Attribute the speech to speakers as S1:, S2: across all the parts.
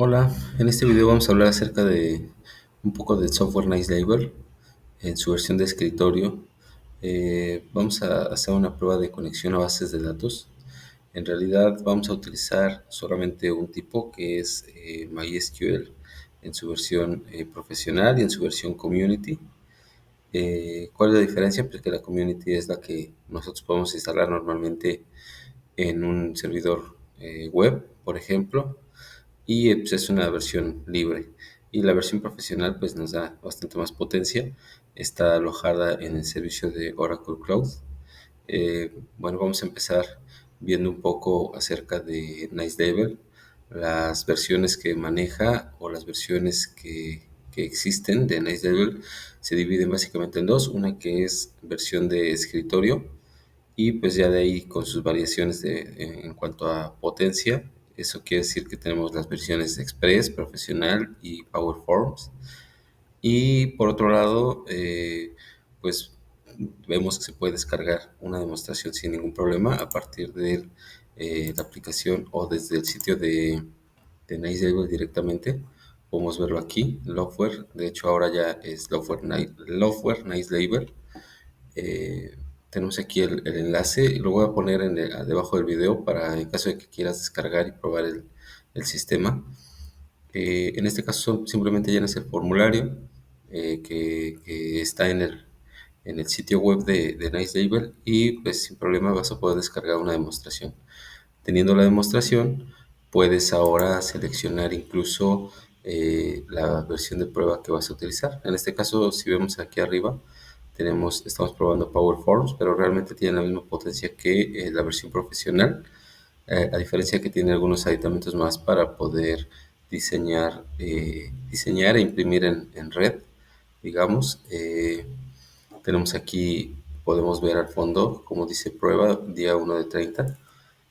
S1: Hola, en este video vamos a hablar acerca de un poco del software Nice Label en su versión de escritorio. Vamos a hacer una prueba de conexión a bases de datos. En realidad vamos a utilizar solamente un tipo que es MySQL en su versión profesional y en su versión community. ¿Cuál es la diferencia? Pues que la community es la que nosotros podemos instalar normalmente en un servidor web, por ejemplo, y pues, es una versión libre. Y la versión profesional pues nos da bastante más potencia. Está alojada en el servicio de Oracle Cloud. Bueno, vamos a empezar viendo un poco acerca de Nice Label, las versiones que maneja o las versiones que existen de Nice Label se dividen básicamente en dos, una que es versión de escritorio y pues ya de ahí con sus variaciones en cuanto a potencia. Eso quiere decir que tenemos las versiones Express, Profesional y Power Forms. Y por otro lado, pues vemos que se puede descargar una demostración sin ningún problema a partir de la aplicación o desde el sitio de Nice Label directamente. Podemos verlo aquí, Loftware. De hecho, ahora ya es Loftware Nice Label. Eh, Tenemos aquí el enlace y lo voy a poner debajo del video para en caso de que quieras descargar y probar el sistema. En este caso simplemente llenas el formulario que está en el sitio web de Nice Label y pues sin problema vas a poder descargar una demostración. Teniendo la demostración, puedes ahora seleccionar incluso la versión de prueba que vas a utilizar. En este caso, si vemos aquí arriba, estamos probando Power Forms, pero realmente tiene la misma potencia que la versión profesional, a diferencia que tiene algunos aditamentos más para poder diseñar e imprimir en red, digamos. Tenemos aquí, podemos ver al fondo, como dice prueba, día 1 de 30.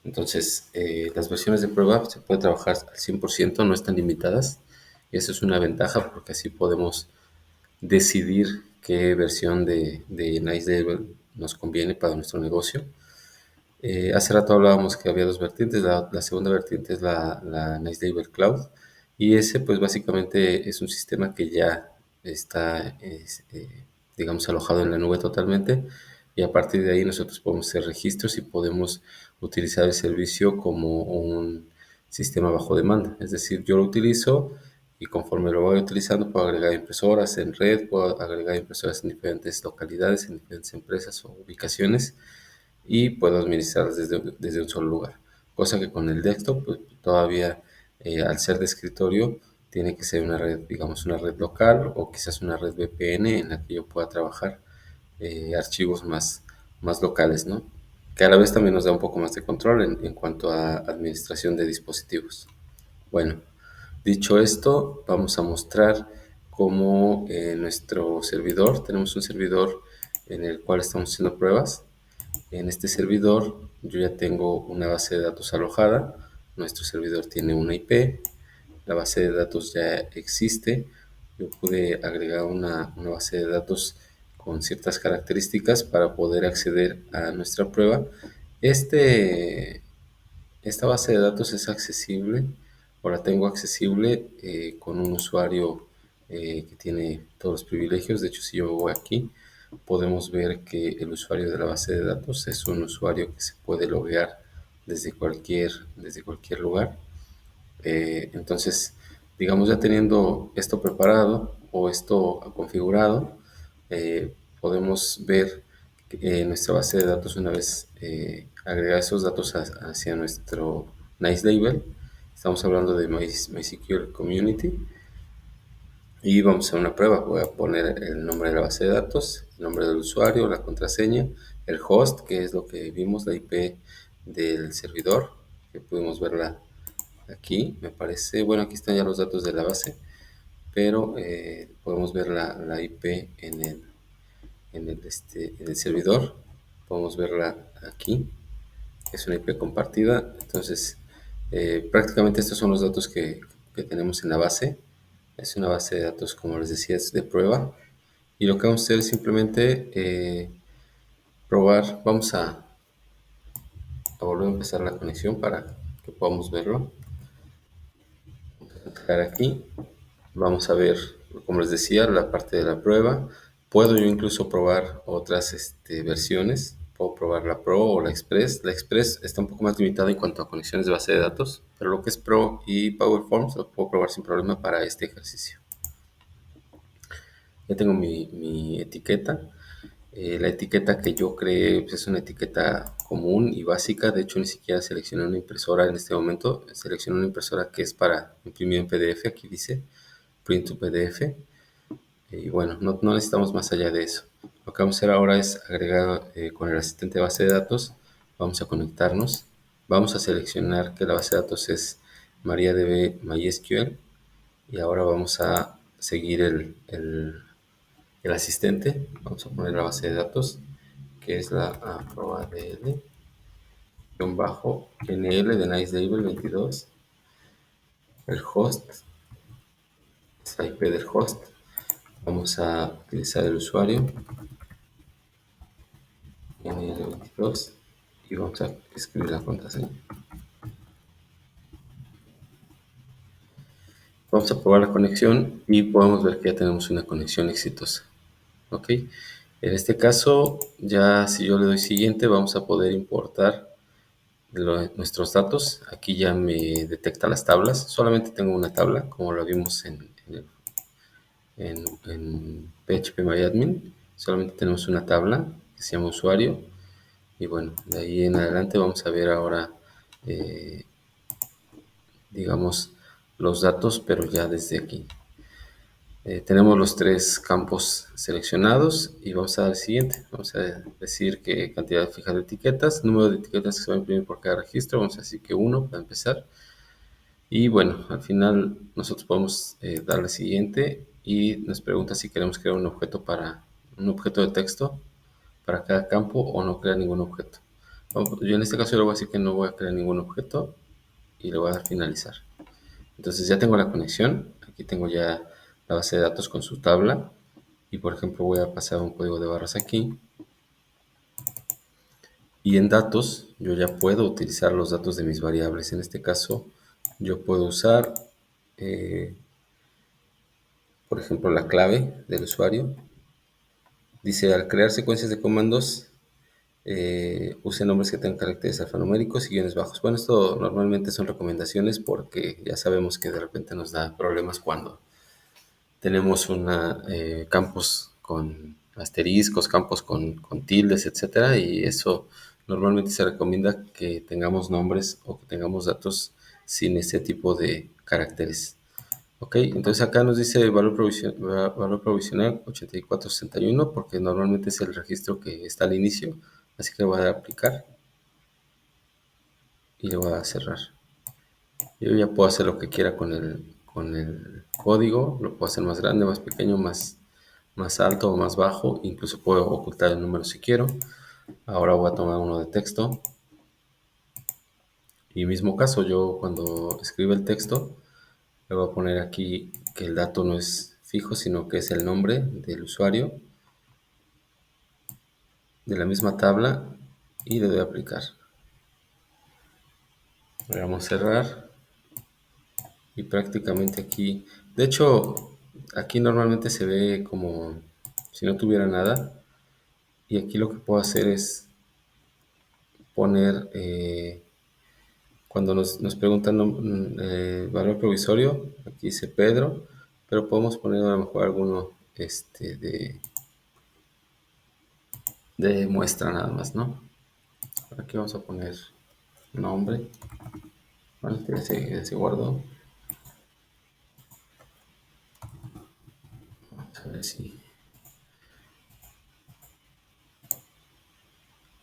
S1: Entonces, las versiones de prueba se puede trabajar al 100%, no están limitadas. Y eso es una ventaja porque así podemos decidir qué versión de Nice Label nos conviene para nuestro negocio. Hace rato hablábamos que había dos vertientes. La segunda vertiente es la Nice Label Cloud. Y ese, pues básicamente es un sistema que ya está, digamos, alojado en la nube totalmente. Y a partir de ahí nosotros podemos hacer registros y podemos utilizar el servicio como un sistema bajo demanda. Es decir, yo lo utilizo y conforme lo voy utilizando puedo agregar impresoras en red, puedo agregar impresoras en diferentes localidades, en diferentes empresas o ubicaciones y puedo administrarlas desde un solo lugar. Cosa que con el desktop pues, todavía al ser de escritorio tiene que ser una red, digamos una red local o quizás una red VPN en la que yo pueda trabajar archivos más locales, ¿no? Que a la vez también nos da un poco más de control en cuanto a administración de dispositivos. Bueno, dicho esto, vamos a mostrar cómo nuestro servidor, tenemos un servidor en el cual estamos haciendo pruebas. En este servidor yo ya tengo una base de datos alojada, nuestro servidor tiene una IP, la base de datos ya existe, yo pude agregar una base de datos con ciertas características para poder acceder a nuestra prueba. Este, esta base de datos es accesible o la tengo accesible con un usuario que tiene todos los privilegios. De hecho, si yo voy aquí, podemos ver que el usuario de la base de datos es un usuario que se puede loguear desde cualquier lugar. Entonces, digamos, ya teniendo esto preparado o esto configurado, podemos ver nuestra base de datos una vez agregar esos datos hacia nuestro Nice Label. Estamos hablando de MySQL Community y vamos a hacer una prueba. Voy a poner el nombre de la base de datos, el nombre del usuario, la contraseña, el host, que es lo que vimos, la IP del servidor, que pudimos verla aquí, me parece. Bueno, aquí están ya los datos de la base, pero podemos ver la IP en el servidor. Podemos verla aquí, es una IP compartida. Entonces, prácticamente estos son los datos que tenemos en la base. Es una base de datos, como les decía, es de prueba. Y lo que vamos a hacer es simplemente probar. Vamos a volver a empezar la conexión para que podamos verlo. clicar aquí. Vamos a ver, como les decía, la parte de la prueba. Puedo yo incluso probar otras versiones. Puedo probar la Pro o la Express. La Express está un poco más limitada en cuanto a conexiones de base de datos, pero lo que es Pro y Power Forms lo puedo probar sin problema para este ejercicio. Ya tengo mi etiqueta. La etiqueta que yo creé pues, es una etiqueta común y básica. De hecho, ni siquiera seleccioné una impresora en este momento. Seleccioné una impresora que es para imprimir en PDF. Aquí dice Print to PDF. Y bueno, no necesitamos más allá de eso. Lo que vamos a hacer ahora es agregar con el asistente de base de datos. Vamos a conectarnos. Vamos a seleccionar que la base de datos es MariaDB MySQL. Y ahora vamos a seguir el asistente. Vamos a poner la base de datos, que es la AprobaDL, bajo NL de NiceLabel 22. El host es la IP del host. Vamos a utilizar el usuario NL22 y vamos a escribir la contraseña. Vamos a probar la conexión y podemos ver que ya tenemos una conexión exitosa. Ok, en este caso, ya si yo le doy siguiente, vamos a poder importar nuestros datos. Aquí ya me detecta las tablas. Solamente tengo una tabla, como lo vimos en PHPMyAdmin. Solamente tenemos una tabla que se llama usuario. Y bueno, de ahí en adelante vamos a ver ahora, digamos, los datos, pero ya desde aquí. Tenemos los tres campos seleccionados y vamos a dar el siguiente. Vamos a decir que cantidad fija de etiquetas, número de etiquetas que se va a imprimir por cada registro. Vamos a decir que 1 para empezar. Y bueno, al final nosotros podemos darle siguiente y nos pregunta si queremos crear un objeto de texto para cada campo o no crear ningún objeto. Yo en este caso le voy a decir que no voy a crear ningún objeto y le voy a dar finalizar. Entonces ya tengo la conexión, aquí tengo ya la base de datos con su tabla y por ejemplo voy a pasar un código de barras aquí y en datos yo ya puedo utilizar los datos de mis variables. En este caso yo puedo usar por ejemplo la clave del usuario. Dice al crear secuencias de comandos use nombres que tengan caracteres alfanuméricos y guiones bajos. Bueno, esto normalmente son recomendaciones porque ya sabemos que de repente nos da problemas cuando tenemos campos con asteriscos, campos con tildes, etcétera, y eso normalmente se recomienda que tengamos nombres o que tengamos datos sin ese tipo de caracteres. Ok, entonces acá nos dice valor provisional 8461 porque normalmente es el registro que está al inicio, así que voy a aplicar y le voy a cerrar. Yo ya puedo hacer lo que quiera con el código, lo puedo hacer más grande, más pequeño, más alto o más bajo, incluso puedo ocultar el número si quiero. Ahora voy a tomar uno de texto. Y mismo caso, yo cuando escribo el texto, le voy a poner aquí que el dato no es fijo, sino que es el nombre del usuario de la misma tabla y le doy a aplicar. Vamos a cerrar y prácticamente aquí, de hecho, aquí normalmente se ve como si no tuviera nada y aquí lo que puedo hacer es poner, cuando nos preguntan valor provisorio, aquí dice Pedro, pero podemos poner a lo mejor alguno de muestra nada más, ¿no? Aquí vamos a poner nombre, bueno, que se guardó. Vamos a ver si...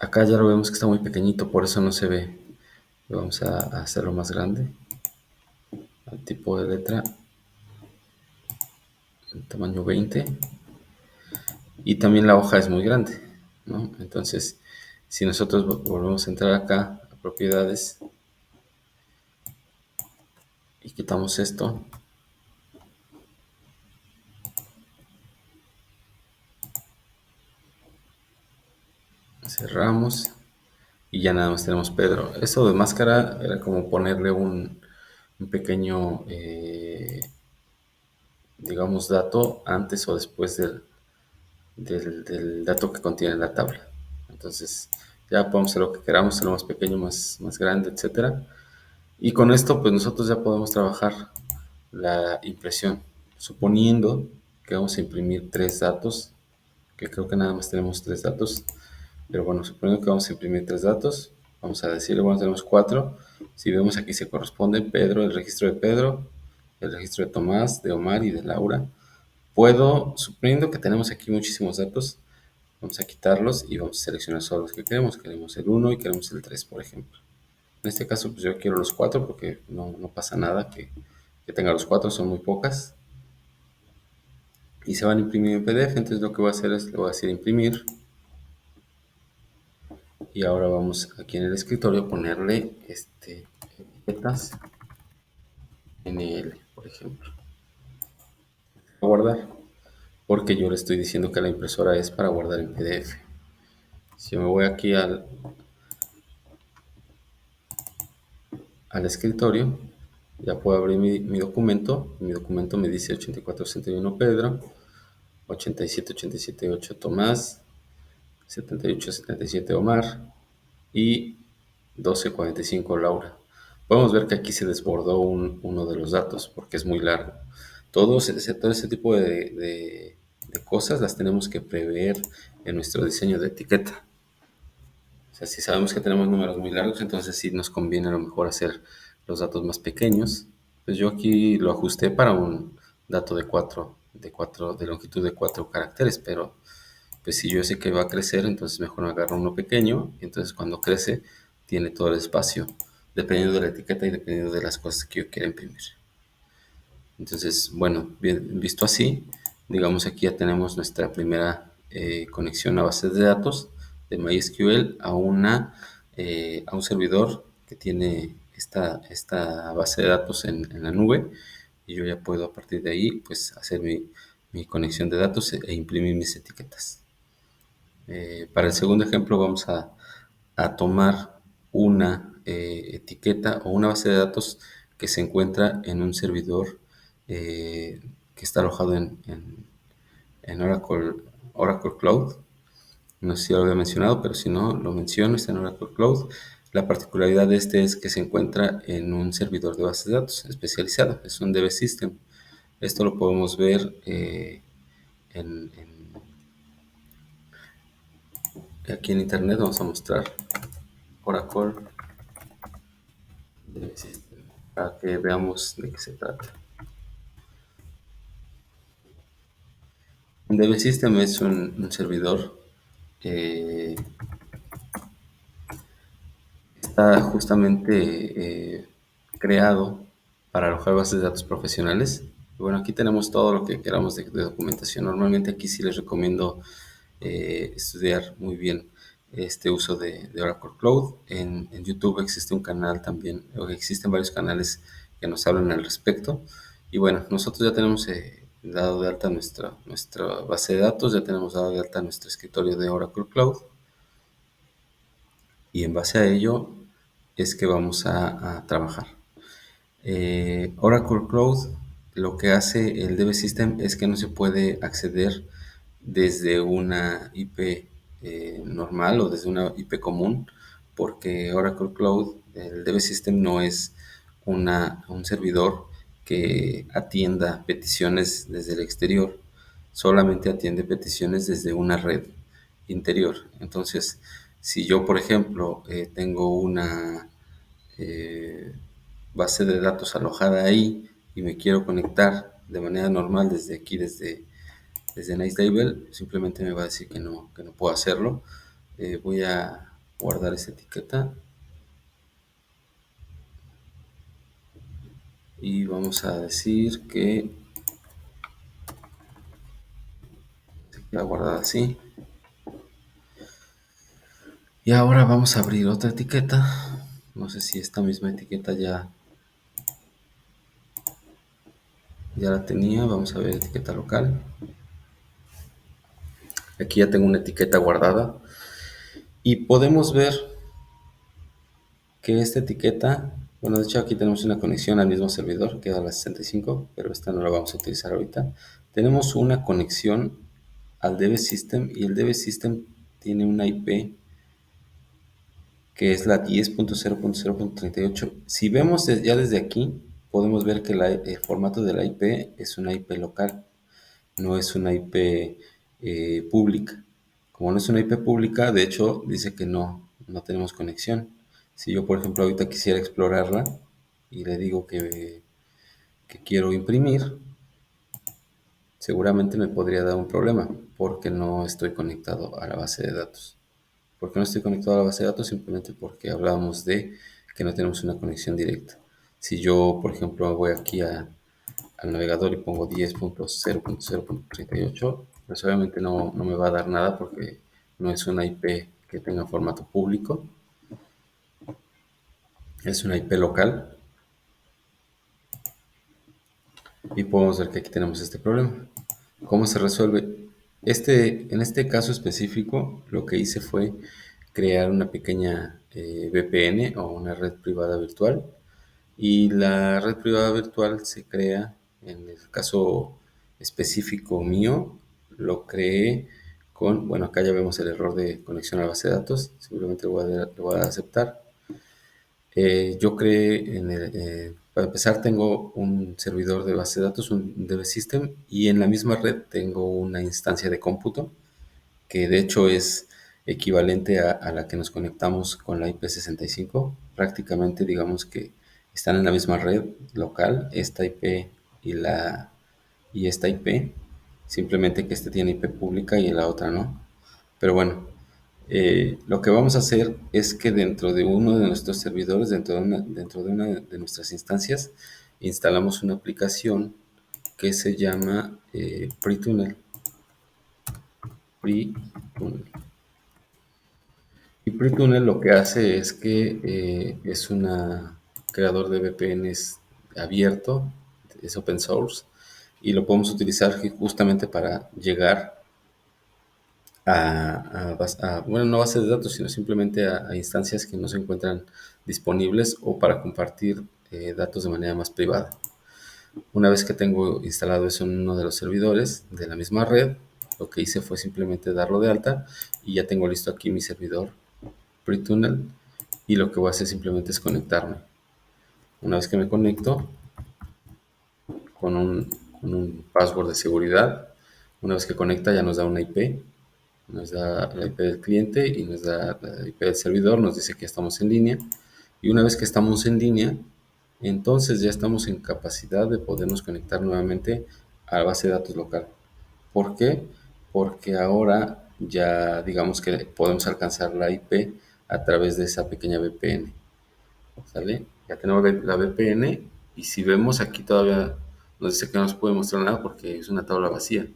S1: Acá ya lo vemos que está muy pequeñito, por eso no se ve. Vamos a hacerlo más grande. Al tipo de letra, el tamaño 20. Y también la hoja es muy grande, ¿no? Entonces, si nosotros volvemos a entrar acá a propiedades y quitamos esto, cerramos y ya nada más tenemos Pedro. Eso de máscara era como ponerle un pequeño, digamos, dato antes o después del dato que contiene la tabla. Entonces, ya podemos hacer lo que queramos, hacerlo más pequeño, más grande, etcétera. Y con esto, pues nosotros ya podemos trabajar la impresión, suponiendo que vamos a imprimir tres datos, que creo que nada más tenemos tres datos, pero bueno, suponiendo que vamos a imprimir tres datos, vamos a decirle, bueno, tenemos cuatro. Si vemos aquí se corresponde Pedro, el registro de Pedro, el registro de Tomás, de Omar y de Laura. Puedo, suponiendo que tenemos aquí muchísimos datos, vamos a quitarlos y vamos a seleccionar solo los que queremos. Queremos el uno y queremos el 3, por ejemplo. En este caso, pues yo quiero los cuatro porque no pasa nada que tenga los cuatro, son muy pocas. Y se van a imprimir en PDF, entonces lo que voy a hacer es, le voy a decir imprimir. Y ahora vamos aquí en el escritorio a ponerle etiquetas NL, por ejemplo. A guardar, porque yo le estoy diciendo que la impresora es para guardar en PDF. Si yo me voy aquí al escritorio, ya puedo abrir mi documento. Mi documento me dice 8461 Pedro, 87878 Tomás, 7877 Omar y 1245 Laura. Podemos ver que aquí se desbordó uno de los datos porque es muy largo. Todo ese tipo de cosas las tenemos que prever en nuestro diseño de etiqueta. O sea, si sabemos que tenemos números muy largos, entonces sí nos conviene a lo mejor hacer los datos más pequeños. Pues yo aquí lo ajusté para un dato de longitud de 4 caracteres, pero pues si yo sé que va a crecer, entonces mejor me agarro uno pequeño, y entonces cuando crece tiene todo el espacio, dependiendo de la etiqueta y dependiendo de las cosas que yo quiera imprimir. Entonces, bueno, bien, visto así, digamos aquí ya tenemos nuestra primera conexión a bases de datos de MySQL a un servidor que tiene esta base de datos en la nube, y yo ya puedo a partir de ahí pues hacer mi conexión de datos e imprimir mis etiquetas. Para el segundo ejemplo vamos a tomar una etiqueta o una base de datos que se encuentra en un servidor que está alojado en Oracle Cloud. No sé si lo había mencionado, pero si no, lo menciono, está en Oracle Cloud. La particularidad de este es que se encuentra en un servidor de bases de datos especializado, es un DB System. Esto lo podemos ver en aquí en internet. Vamos a mostrar Oracle DB System para que veamos de qué se trata. Un DB System es un servidor que está justamente creado para alojar bases de datos profesionales. Y bueno, aquí tenemos todo lo que queramos de documentación. Normalmente aquí sí les recomiendo estudiar muy bien este uso de Oracle Cloud. En YouTube existe un canal también, o existen varios canales que nos hablan al respecto. Y bueno, nosotros ya tenemos dado de alta nuestra base de datos, ya tenemos dado de alta nuestro escritorio de Oracle Cloud, y en base a ello es que vamos a trabajar. Oracle Cloud, lo que hace el DB System es que no se puede acceder desde una IP normal o desde una IP común, porque Oracle Cloud, el DB System no es un servidor que atienda peticiones desde el exterior, solamente atiende peticiones desde una red interior. Entonces, si yo, por ejemplo, tengo una eh, base de datos alojada ahí y me quiero conectar de manera normal desde aquí, desde NiceLabel, simplemente me va a decir que no puedo hacerlo. Voy a guardar esa etiqueta y vamos a decir que se queda guardada así. Y ahora vamos a abrir otra etiqueta. No sé si esta misma etiqueta ya la tenía. Vamos a ver etiqueta local. Aquí ya tengo una etiqueta guardada y podemos ver que esta etiqueta Bueno, de hecho aquí tenemos una conexión al mismo servidor que a la 65, pero esta no la vamos a utilizar ahorita. Tenemos una conexión al DB System y el DB System tiene una IP que es la 10.0.0.38. Si vemos ya desde aquí, podemos ver que el formato de la IP es una IP local, no es una IP pública. Como no es una IP pública, de hecho dice que no tenemos conexión. Si yo, por ejemplo, ahorita quisiera explorarla y le digo que quiero imprimir, seguramente me podría dar un problema porque no estoy conectado a la base de datos. ¿Por qué no estoy conectado a la base de datos? Simplemente porque hablábamos de que no tenemos una conexión directa. Si yo, por ejemplo, voy aquí al navegador y pongo 10.0.0.38, pues obviamente no me va a dar nada porque no es una IP que tenga formato público, es una IP local y podemos ver que aquí tenemos este problema. ¿Cómo se resuelve? En este caso específico, lo que hice fue crear una pequeña VPN o una red privada virtual. Y la red privada virtual se crea, en el caso específico mío, lo creé con, bueno, acá ya vemos el error de conexión a la base de datos, seguramente lo voy a aceptar. Yo creé, para empezar, tengo un servidor de base de datos, un DB System, y en la misma red tengo una instancia de cómputo, que de hecho es equivalente a la que nos conectamos con la IP65. Prácticamente digamos que están en la misma red local, esta IP y, y esta IP, simplemente que este tiene IP pública y la otra no. Pero bueno, lo que vamos a hacer es que dentro de uno de nuestros servidores, dentro de una de nuestras instancias, instalamos una aplicación que se llama PreTunnel. PreTunnel. Y PreTunnel lo que hace es que es un creador de VPNs abierto, es open source, y lo podemos utilizar justamente para llegar bueno, no bases de datos, sino simplemente a instancias que no se encuentran disponibles o para compartir datos de manera más privada. Una vez que tengo instalado eso en uno de los servidores de la misma red, lo que hice fue simplemente darlo de alta y ya tengo listo aquí mi servidor PreTunnel y lo que voy a hacer simplemente es conectarme. Una vez que me conecto con un password de seguridad, una vez que conecta ya nos da una IP, nos da la IP del cliente y nos da la IP del servidor, nos dice que estamos en línea y una vez que estamos en línea, entonces ya estamos en capacidad de podernos conectar nuevamente a la base de datos local. ¿Por qué? Porque ahora ya digamos que podemos alcanzar la IP a través de esa pequeña VPN. ¿Sale? Ya tenemos la VPN y si vemos aquí todavía nos dice que no nos puede mostrar nada porque es una tabla vacía,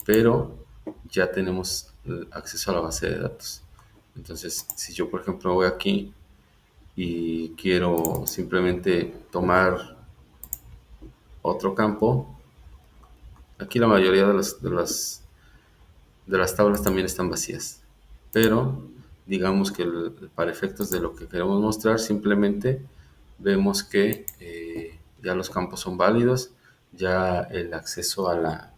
S1: pero ya tenemos acceso a la base de datos. Entonces, si yo por ejemplo voy aquí y quiero simplemente tomar otro campo, aquí la mayoría de las tablas también están vacías, pero digamos que para efectos de lo que queremos mostrar, simplemente vemos que ya los campos son válidos, ya el acceso a la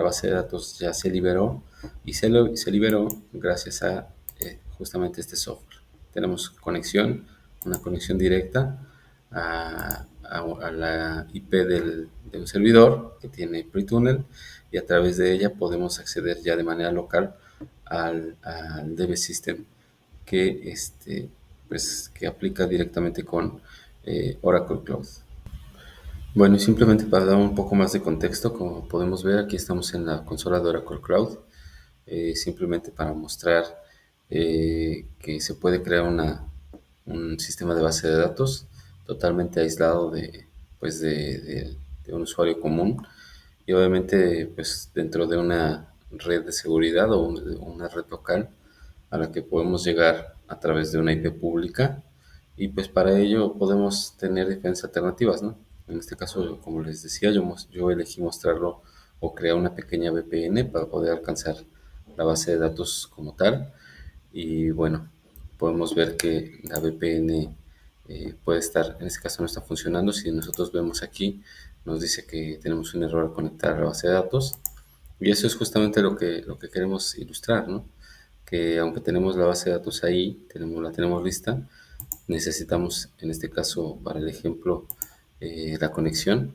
S1: base de datos ya se liberó y se liberó gracias a justamente este software. Tenemos conexión, una conexión directa a la IP de un servidor que tiene PreTunnel y a través de ella podemos acceder ya de manera local al DB System que aplica directamente con Oracle Cloud. Bueno, y simplemente para dar un poco más de contexto, como podemos ver, aquí estamos en la consola de Oracle Cloud, simplemente para mostrar que se puede crear un sistema de base de datos totalmente aislado pues de un usuario común y obviamente pues dentro de una red de seguridad o una red local a la que podemos llegar a través de una IP pública y pues para ello podemos tener diferentes alternativas, ¿no? En este caso, como les decía, yo elegí mostrarlo o crear una pequeña VPN para poder alcanzar la base de datos como tal y bueno, podemos ver que la VPN puede estar, en este caso no está funcionando. Si nosotros vemos aquí, nos dice que tenemos un error al conectar a la base de datos. Y eso es justamente lo que queremos ilustrar, ¿no? Que aunque tenemos la base de datos ahí, la tenemos lista, necesitamos, en este caso, para el ejemplo, la conexión.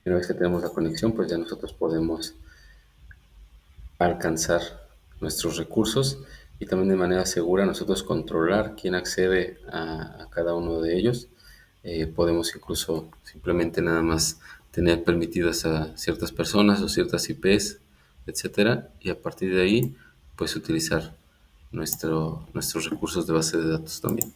S1: Y una vez que tenemos la conexión, pues ya nosotros podemos alcanzar nuestros recursos y también de manera segura nosotros controlar quién accede a cada uno de ellos. Podemos incluso simplemente nada más tener permitidas a ciertas personas o ciertas IPs, etcétera, y a partir de ahí pues utilizar nuestros recursos de base de datos también.